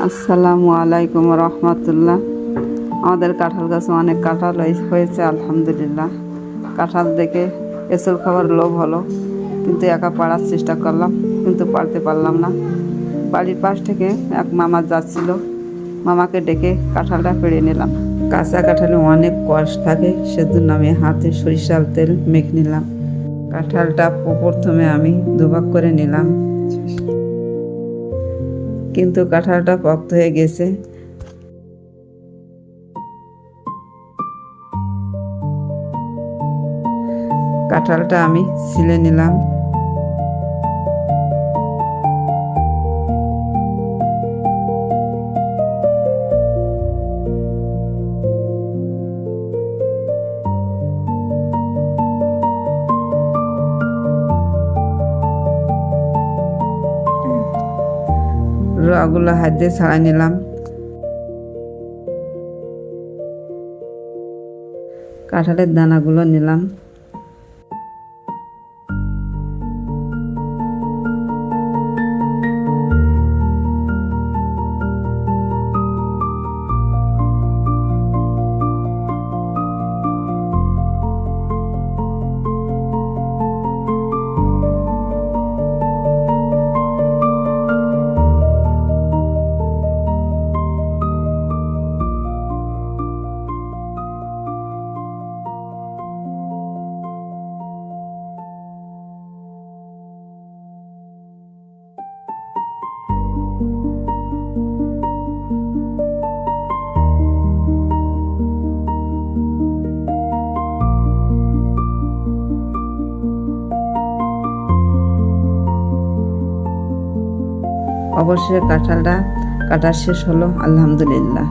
আসসালামু আলাইকুম রহমতুল্লাহ। আমাদের কাঁঠাল গাছে অনেক কাঁঠাল হয়েছে আলহামদুলিল্লাহ। কাঁঠাল দেখে এসব খাবার লোভ হলো, কিন্তু একা পাড়ার চেষ্টা করলাম, কিন্তু পারতে পারলাম না। বাড়ির পাশ থেকে এক মামা যাচ্ছিল, মামাকে ডেকে কাঁঠালটা পেড়ে নিলাম। কাঁচা কাঁঠালে অনেক কষ থাকে, সেজন্য আমি হাতে সরিষার তেল মেখে নিলাম। কাঁঠালটা প্রথমে আমি দুভাগ করে নিলাম, কিন্তু কাঁঠালটা শক্ত হয়ে গেছে। কাঁঠালটা আমি ছিলে নিলাম। রগুলো হাত দিয়ে ছাড়াই নিলাম। কাঁঠালের দানাগুলো নিলাম। অবশ্যই কাঁঠালটা কাটা শেষ হলো আলহামদুলিল্লাহ।